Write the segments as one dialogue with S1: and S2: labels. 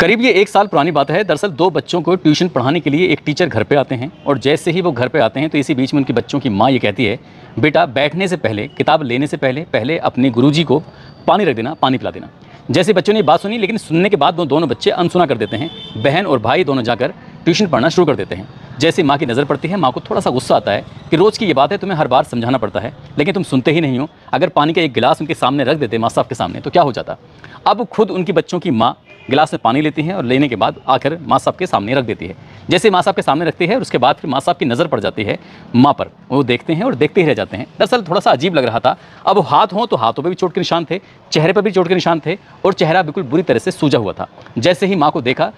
S1: करीब ये 1 साल पुरानी बात है। दरअसल 2 बच्चों को ट्यूशन पढ़ाने के लिए एक टीचर घर पे आते हैं और जैसे ही वो घर पे आते हैं तो इसी बीच में उनके बच्चों की माँ ये कहती है, बेटा बैठने से पहले, किताब लेने से पहले अपने गुरुजी को पानी रख देना, पानी पिला देना। जैसे बच्चों ने ये बात सुनी, लेकिन सुनने के बाद वो दोनों बच्चे अनसुना कर देते हैं। बहन और भाई दोनों जाकर ट्यूशन पढ़ना शुरू कर देते हैं। जैसे माँ की नज़र पड़ती है, माँ को थोड़ा सा गुस्सा आता है कि रोज़ की ये बात है, तुम्हें हर बार समझाना पड़ता है लेकिन तुम सुनते ही नहीं हो। अगर पानी का एक गिलास उनके सामने रख देते माँ साहब के सामने तो क्या हो जाता। अब खुद उनकी बच्चों की माँ गिलास में पानी लेती है और लेने के बाद आकर माँ साहब के सामने रख देती है। जैसे माँ साहब के सामने रखती है और उसके बाद फिर माँ साहब की नज़र पड़ जाती है माँ पर। वो देखते हैं और देखते ही रह जाते हैं। दरअसल थोड़ा सा अजीब लग रहा था। अब हाथ हों तो हाथों पे भी चोट के निशान थे, चेहरे पर भी चोट के निशान थे और चेहरा बिल्कुल बुरी तरह से सूजा हुआ था। जैसे ही माँ को देखा,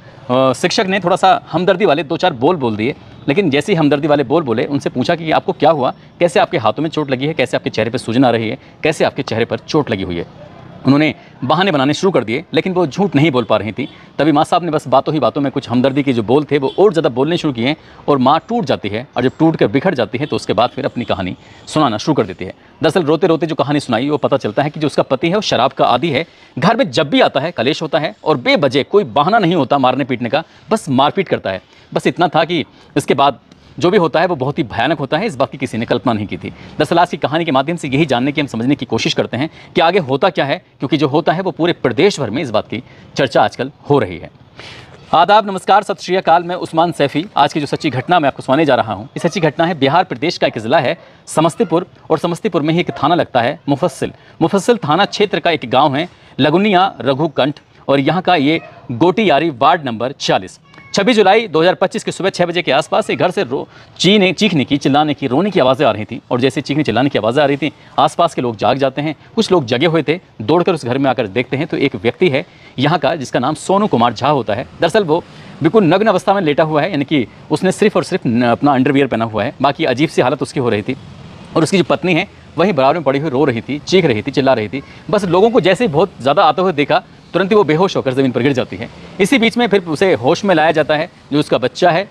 S1: शिक्षक ने थोड़ा सा हमदर्दी वाले 2-4 बोल दिए, लेकिन जैसे ही हमदर्दी वाले बोले, उनसे पूछा कि आपको क्या हुआ, कैसे आपके हाथों में चोट लगी है, कैसे आपके चेहरे पर सूजन आ रही है, कैसे आपके चेहरे पर चोट लगी हुई है। उन्होंने बहाने बनाने शुरू कर दिए, लेकिन वो झूठ नहीं बोल पा रही थी। तभी माँ साहब ने बस बातों ही बातों में कुछ हमदर्दी के जो बोल थे वो और ज़्यादा बोलने शुरू किए और माँ टूट जाती है। और जब टूट कर बिखर जाती है तो उसके बाद फिर अपनी कहानी सुनाना शुरू कर देती है। दरअसल रोते रोते जो कहानी सुनाई वो पता चलता है कि जो उसका पति है वो शराब का आदी है। घर में जब भी आता है कलेश होता है और बेवजह कोई बहाना नहीं होता मारने पीटने का, बस मारपीट करता है। बस इतना था कि इसके बाद जो भी होता है वो बहुत ही भयानक होता है। इस बात की किसी ने कल्पना नहीं की थी। दरअसल आज की कहानी के माध्यम से यही जानने की हम समझने की कोशिश करते हैं कि आगे होता क्या है, क्योंकि जो होता है वो पूरे प्रदेश भर में इस बात की चर्चा आजकल हो रही है। आदाब, नमस्कार, सत श्री अकाल। मैं उस्मान सैफी। आज की जो सच्ची घटना मैं आपको सुनाने जा रहा हूँ, ये सच्ची घटना है बिहार प्रदेश का एक ज़िला है समस्तीपुर, और समस्तीपुर में ही एक थाना लगता है मुफस्सिल थाना क्षेत्र का एक गाँव है लगुनिया रघुकंठ, और यहाँ का ये गोटीयारी वार्ड नंबर 40। 26 जुलाई 2025 की सुबह 6 बजे के आसपास एक घर से चीखने की, चिल्लाने की, रोने की आवाज़ें आ रही थी। और जैसे चीखने चिल्लाने की आवाज़ें आ रही थी, आसपास के लोग जाग जाते हैं। कुछ लोग जगे हुए थे, दौड़कर उस घर में आकर देखते हैं तो एक व्यक्ति है यहाँ का जिसका नाम सोनू कुमार झा होता है। दरअसल वो बिल्कुल नग्न अवस्था में लेटा हुआ है, यानी कि उसने सिर्फ और सिर्फ अपना अंडरवियर पहना हुआ है। बाकी अजीब सी हालत उसकी हो रही थी। और उसकी जो पत्नी है वहीं बराबर में पड़ी हुई रो रही थी, चीख रही थी, चिल्ला रही थी। बस लोगों को जैसे ही बहुत ज़्यादा आते हुए देखा, तुरंत ही वो बेहोश होकर ज़मीन पर गिर जाती है। इसी बीच में फिर उसे होश में लाया जाता है। जो उसका बच्चा है,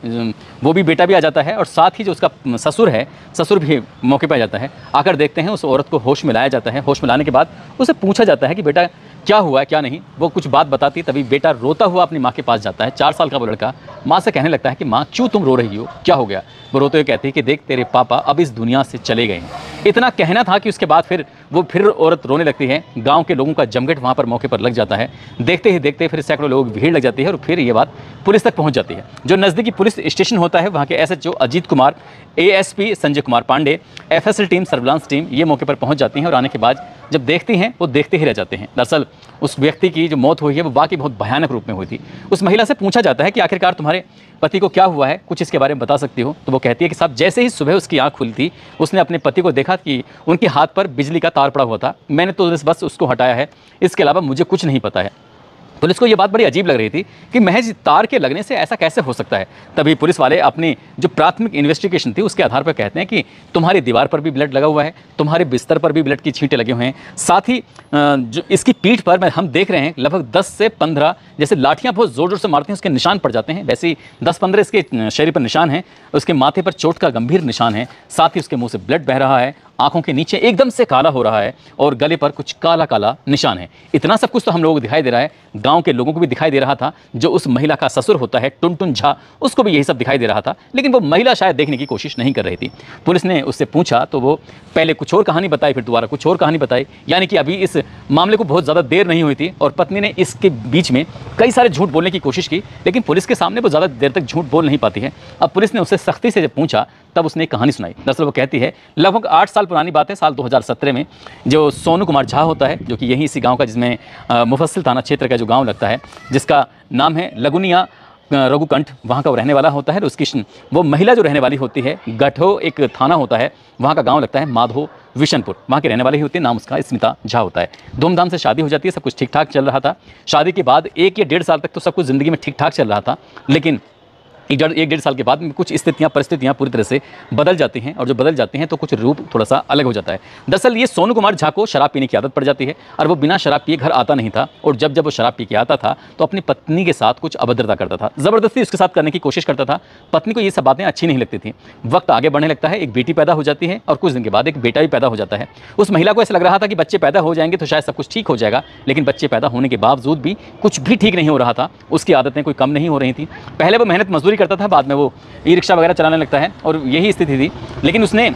S1: वो भी बेटा भी आ जाता है, और साथ ही जो उसका ससुर है, ससुर भी मौके पर आ जाता है। आकर देखते हैं उस औरत को होश में लाया जाता है। होश में लाने के बाद उसे पूछा जाता है कि बेटा क्या हुआ है, क्या नहीं। वो कुछ बात बताती, तभी बेटा रोता हुआ अपनी माँ के पास जाता है। 4 साल का वो लड़का माँ से कहने लगता है कि माँ क्यों तुम रो रही हो, क्या हो गया। वो रोते हुए कहती है कि देख तेरे पापा अब इस दुनिया से चले गए हैं। इतना कहना था कि उसके बाद फिर औरत रोने लगती है। गांव के लोगों का जमघट वहाँ पर मौके पर लग जाता है। देखते ही देखते फिर सैकड़ों लोग भीड़ लग जाती है और फिर ये बात पुलिस तक पहुँच जाती है। जो नज़दीकी पुलिस स्टेशन होता है वहाँ के SHO Ajit Kumar, ASP Sanjay Kumar Pandey, FSL team, surveillance team ये मौके पर पहुँच जाती हैं। और आने के बाद जब देखती हैं वो देखते ही रह जाते हैं। दरअसल उस व्यक्ति की जो मौत हुई है वो वाकई बहुत भयानक रूप में हुई थी। उस महिला से पूछा जाता है कि आखिरकार तुम्हारे पति को क्या हुआ है, कुछ इसके बारे में बता सकती हो। तो वो कहती है कि साहब जैसे ही सुबह उसकी आंख खुली थी उसने अपने पति को देखा कि उनके हाथ पर बिजली का तार पड़ा हुआ था। मैंने तो बस उसको हटाया है, इसके अलावा मुझे कुछ नहीं पता है। पुलिस को ये बात बड़ी अजीब लग रही थी कि महज तार के लगने से ऐसा कैसे हो सकता है। तभी पुलिस वाले अपनी जो प्राथमिक इन्वेस्टिगेशन थी उसके आधार पर कहते हैं कि तुम्हारी दीवार पर भी ब्लड लगा हुआ है, तुम्हारे बिस्तर पर भी ब्लड की छींटे लगे हुए हैं, साथ ही जो इसकी पीठ पर हम देख रहे हैं लगभग 10 से 15 जैसे लाठियाँ बहुत ज़ोर ज़ोर से मारते हैं उसके निशान पड़ जाते हैं। वैसे ही 10-15 इसके शरीर पर निशान हैं। उसके माथे पर चोट का गंभीर निशान है, साथ ही उसके मुँह से ब्लड बह रहा है, आंखों के नीचे एकदम से काला हो रहा है और गले पर कुछ काला काला निशान है। इतना सब कुछ तो हम लोगों को दिखाई दे रहा है, गांव के लोगों को भी दिखाई दे रहा था। जो उस महिला का ससुर होता है टुनटुन झा, उसको भी यही सब दिखाई दे रहा था, लेकिन वो महिला शायद देखने की कोशिश नहीं कर रही थी। पुलिस ने उससे पूछा तो वो पहले कुछ और कहानी बताई, फिर दोबारा कुछ और कहानी बताई। यानी कि अभी इस मामले को बहुत ज़्यादा देर नहीं हुई थी और पत्नी ने इसके बीच में कई सारे झूठ बोलने की कोशिश की, लेकिन पुलिस के सामने वो ज़्यादा देर तक झूठ बोल नहीं पाती है। अब पुलिस ने उससे सख्ती से जब पूछा तब उसने एक कहानी सुनाई। दरअसल वो कहती है लगभग 8 साल पुरानी बात है, साल 2017 में जो सोनू कुमार झा होता है, जो कि यहीं इसी गांव का, जिसमें मुफस्सिल थाना क्षेत्र का जो गांव लगता है, जिसका नाम है लगुनिया रघुकंठ, वहाँ का वो रहने वाला होता है। उसकी वो महिला जो रहने वाली होती है, गठो एक थाना होता है, वहाँ का गांव लगता है माधो विशनपुर, वहाँ के रहने वाले ही होते हैं। नाम उसका स्मिता झा होता है। धूमधाम से शादी हो जाती है, सब कुछ ठीक ठाक चल रहा था। शादी के बाद 1 या 1.5 साल तक तो सब कुछ ज़िंदगी में ठीक ठाक चल रहा था, लेकिन एक डेढ़ साल के बाद में कुछ स्थितियाँ परिस्थितियाँ पूरी तरह से बदल जाती हैं, और जो बदल जाती हैं तो कुछ रूप थोड़ा सा अलग हो जाता है। दरअसल ये सोनू कुमार झा को शराब पीने की आदत पड़ जाती है, और वो बिना शराब पिए घर आता नहीं था, और जब जब वो शराब पी के आता था तो अपनी पत्नी के साथ कुछ अभद्रता करता था, ज़बरदस्ती उसके साथ करने की कोशिश करता था। पत्नी को ये सब बातें अच्छी नहीं लगती थी। वक्त आगे बढ़ने लगता है, एक बेटी पैदा हो जाती है, और कुछ दिन के बाद एक बेटा भी पैदा हो जाता है। उस महिला को ऐसा लग रहा था कि बच्चे पैदा हो जाएंगे तो शायद सब कुछ ठीक हो जाएगा, लेकिन बच्चे पैदा होने के बावजूद भी कुछ भी ठीक नहीं हो रहा था। उसकी आदतें कोई कम नहीं हो रही थी। पहले वो मेहनत मजदूरी करता था, बाद में वो ई रिक्शा वगैरह चलाने लगता है, और यही स्थिति थी। लेकिन उसने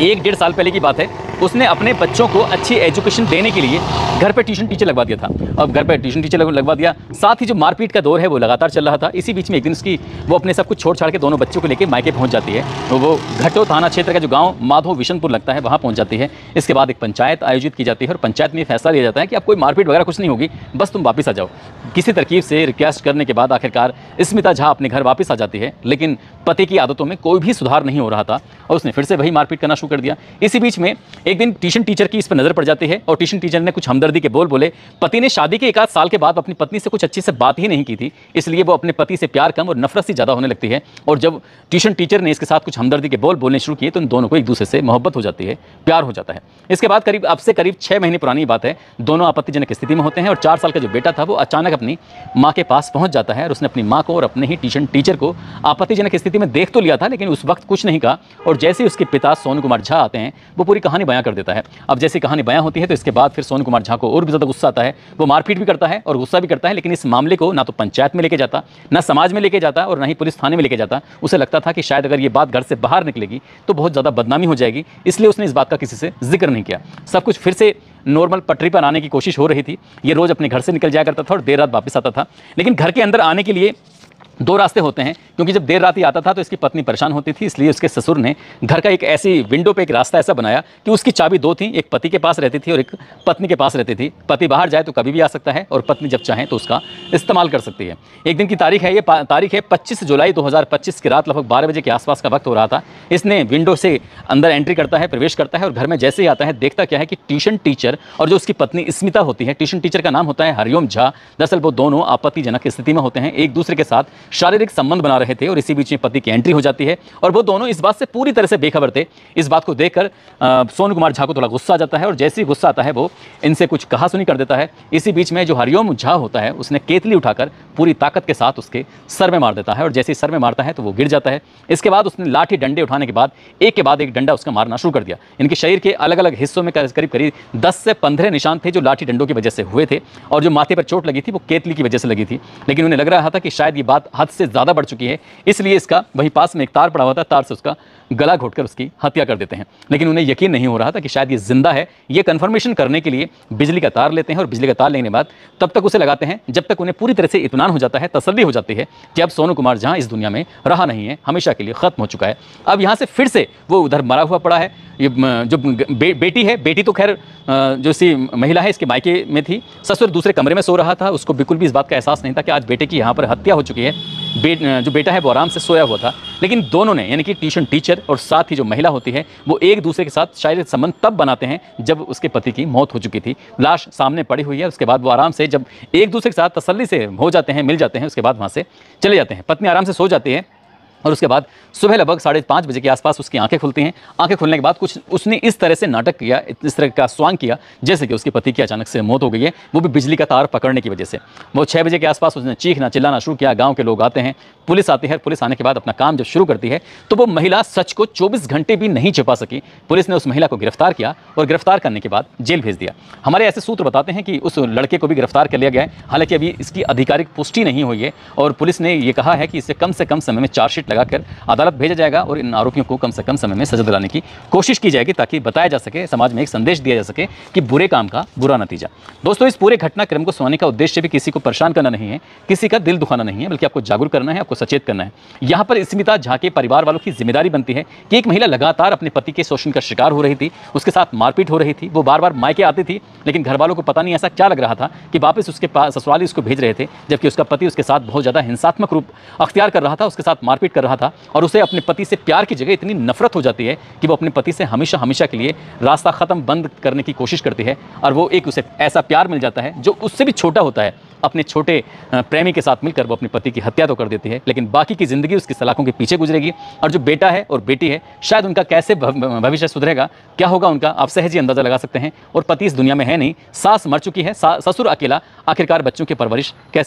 S1: एक डेढ़ साल पहले की बात है, उसने अपने बच्चों को अच्छी एजुकेशन देने के लिए घर पे ट्यूशन टीचर लगवा दिया था। अब घर पे ट्यूशन टीचर लगवा दिया, साथ ही जो मारपीट का दौर है वो लगातार चल रहा था। इसी बीच में एक दिन वो अपने सब कुछ छोड़ छाड़ के दोनों बच्चों को लेकर मायके पहुंच जाती है। तो वो घटो थाना क्षेत्र का जो गांव माधो विशनपुर लगता है, वहाँ पहुंच जाती है। इसके बाद एक पंचायत आयोजित की जाती है, और पंचायत में फैसला लिया जाता है कि अब कोई मारपीट वगैरह कुछ नहीं होगी, बस तुम वापस आ जाओ। किसी तरकीब से रिक्वेस्ट करने के बाद आखिरकार स्मिता झा अपने घर वापस आ जाती है, लेकिन पति की आदतों में कोई भी सुधार नहीं हो रहा था, और उसने फिर से वही मारपीट करना शुरू कर दिया। इसी बीच में एक दिन ट्यूशन टीचर की इस पर नजर पड़ जाती है, और ट्यूशन टीचर ने कुछ हमदर्दी के बोल बोले। पति ने शादी के 1 साल के बाद अपनी पत्नी से कुछ अच्छे से बात ही नहीं की थी, इसलिए वो अपने पति से प्यार कम और नफरत से ज़्यादा होने लगती है। और जब ट्यूशन टीचर ने इसके साथ कुछ हमदर्दी के बोल बोलने शुरू किए तो इन दोनों को एक दूसरे से मोहब्बत हो जाती है, प्यार हो जाता है। इसके बाद अब से करीब 6 महीने पुरानी बात है, दोनों आपत्तिजनक स्थिति में होते हैं, और 4 साल का जो बेटा था वो अचानक अपनी माँ के पास पहुँच जाता है, और उसने अपनी माँ को और अपने ही ट्यूशन टीचर को आपत्तिजनक स्थिति में देख तो लिया था, लेकिन उस वक्त कुछ नहीं कहा। और जैसे ही उसके पिता सोनू कुमार झा आते हैं, वो पूरी कहानी बयां कर देता है। अब जैसी कहानी बयां होती है तो इसके बाद फिर सोनू कुमार झा को और भी ज़्यादा गुस्सा आता है। वो मारपीट भी करता है और गुस्सा भी करता है, लेकिन इस मामले को ना तो पंचायत में लेके जाता, ना समाज में लेके जाता, और ना ही पुलिस थाने में लेके जाता। उसे लगता था कि शायद अगर ये बात घर से बाहर निकलेगी तो बहुत ज़्यादा बदनामी हो जाएगी, इसलिए उसने इस बात का किसी से जिक्र नहीं किया। सब कुछ फिर से नॉर्मल पटरी पर आने की कोशिश हो रही थी। ये रोज़ अपने घर से निकल जाया करता था और देर रात वापस आता था, लेकिन घर के अंदर आने के लिए 2 रास्ते होते हैं, क्योंकि जब देर रात ही आता था तो इसकी पत्नी परेशान होती थी, इसलिए उसके ससुर ने घर का एक ऐसी विंडो पे एक रास्ता ऐसा बनाया कि उसकी चाबी 2 थी, एक पति के पास रहती थी और एक पत्नी के पास रहती थी। पति बाहर जाए तो कभी भी आ सकता है, और पत्नी जब चाहे तो उसका इस्तेमाल कर सकती है। एक दिन की तारीख है, ये तारीख है 25 जुलाई 2025 की रात लगभग 12 बजे के आसपास का वक्त हो रहा था। इसने विंडो से अंदर एंट्री करता है, प्रवेश करता है, और घर में जैसे ही आता है देखता क्या है कि ट्यूशन टीचर और जो उसकी पत्नी स्मिता होती है, ट्यूशन टीचर का नाम होता है हरिओम झा। दरअसल वो दोनों आपत्तिजनक स्थिति में होते हैं, एक दूसरे के साथ शारीरिक संबंध बना रहे थे, और इसी बीच में पति की एंट्री हो जाती है, और वो दोनों इस बात से पूरी तरह से बेखबर थे। इस बात को देखकर सोनू कुमार झा को थोड़ा गुस्सा आ जाता है, और जैसे ही गुस्सा आता है वो इनसे कुछ कहा सुनी कर देता है। इसी बीच में जो हरिओम झा होता है उसने केतली उठाकर पूरी ताकत के साथ उसके सर में मार देता है, और जैसे ही सर में मारता है तो वो गिर जाता है। इसके बाद उसने लाठी डंडे उठाने के बाद एक के बाद एक डंडा उसका मारना शुरू कर दिया। इनके शरीर के अलग अलग हिस्सों में करीब करीब 10 से 15 निशान थे जो लाठी डंडों की वजह से हुए थे, और जो माथे पर चोट लगी थी वो केतली की वजह से लगी थी। लेकिन उन्हें लग रहा था कि शायद ये बात हद से ज़्यादा बढ़ चुकी है, इसलिए इसका वहीं पास में एक तार पड़ा हुआ था, तार से उसका गला घोटकर उसकी हत्या कर देते हैं। लेकिन उन्हें यकीन नहीं हो रहा था कि शायद ये जिंदा है। ये कंफर्मेशन करने के लिए बिजली का तार लेते हैं, और बिजली का तार लेने के बाद तब तक उसे लगाते हैं जब तक उन्हें पूरी तरह से इत्मीनान हो जाता है, तसल्ली हो जाती है कि अब सोनू कुमार झा इस दुनिया में रहा नहीं है, हमेशा के लिए खत्म हो चुका है। अब यहाँ से फिर से वो उधर मरा हुआ पड़ा है। ये जो बेटी है, बेटी तो खैर जो सी महिला है इसके मायके में थी, ससुर दूसरे कमरे में सो रहा था। उसको बिल्कुल भी इस बात का एहसास नहीं था कि आज बेटे की यहाँ पर हत्या हो चुकी है। जो बेटा है वो आराम से सोया हुआ था, लेकिन दोनों ने यानी कि ट्यूशन टीचर और साथ ही जो महिला होती है वो एक दूसरे के साथ शारीरिक संबंध तब बनाते हैं जब उसके पति की मौत हो चुकी थी। लाश सामने पड़ी हुई है। उसके बाद वो आराम से जब एक दूसरे के साथ तसल्ली से हो जाते हैं, मिल जाते हैं, उसके बाद वहाँ से चले जाते हैं। पत्नी आराम से सो जाती है, और उसके बाद सुबह लगभग 5:30 बजे के आसपास उसकी आंखें खुलती हैं। आंखें खुलने के बाद कुछ उसने इस तरह से नाटक किया, इस तरह का स्वांग किया जैसे कि उसके पति की अचानक से मौत हो गई है, वो भी बिजली का तार पकड़ने की वजह से। वो 6 बजे के आसपास उसने चीखना चिल्लाना शुरू किया। गांव के लोग आते हैं, पुलिस आती है। पुलिस आने के बाद अपना काम जब शुरू करती है तो वो महिला सच को 24 घंटे भी नहीं छिपा सकी। पुलिस ने उस महिला को गिरफ्तार किया, और गिरफ्तार करने के बाद जेल भेज दिया। हमारे ऐसे सूत्र बताते हैं कि उस लड़के को भी गिरफ्तार कर लिया गया है, हालांकि अभी इसकी आधिकारिक पुष्टि नहीं हुई है, और पुलिस ने यह कहा है कि इसे कम से कम समय में चार्जशीट लगाकर अदालत भेजा जाएगा, और इन आरोपियों को कम से कम समय में सजा दिलाने की कोशिश की जाएगी, ताकि बताया जा सके, समाज में एक संदेश दिया जा सके कि बुरे काम का बुरा नतीजा। दोस्तों, इस पूरे घटनाक्रम को सुनाने का उद्देश्य भी किसी को परेशान करना नहीं है, किसी का दिल दुखाना नहीं है, बल्कि आपको जागरूक करना है, आपको सचेत करना है। यहाँ पर स्मिता झा के परिवार वालों की जिम्मेदारी बनती है कि एक महिला लगातार अपने पति के शोषण का शिकार हो रही थी, उसके साथ मारपीट हो रही थी, वो बार बार मायके आती थी, लेकिन घर वालों को पता नहीं ऐसा क्या लग रहा था कि वापस उसके पास ससुराली उसको भेज रहे थे, जबकि उसका पति उसके साथ बहुत ज़्यादा हिंसात्मक रूप अख्तियार कर रहा था, उसके साथ मारपीट कर रहा था, और उसे अपने पति से प्यार की जगह इतनी नफरत हो जाती है कि वो अपने पति से हमेशा हमेशा के लिए रास्ता खत्म बंद करने की कोशिश करती है, और वो एक उसे ऐसा प्यार मिल जाता है जो उससे भी छोटा होता है, अपने छोटे प्रेमी के साथ मिलकर वो अपने पति की हत्या तो कर देती है, लेकिन बाकी की ज़िंदगी उसकी सलाखों के पीछे गुजरेगी। और जो बेटा है और बेटी है, शायद उनका कैसे भविष्य सुधरेगा, क्या होगा उनका, आप सहज ही अंदाज़ा लगा सकते हैं। और पति इस दुनिया में है नहीं, सास मर चुकी है, ससुर अकेला, आखिरकार बच्चों की परवरिश कैसे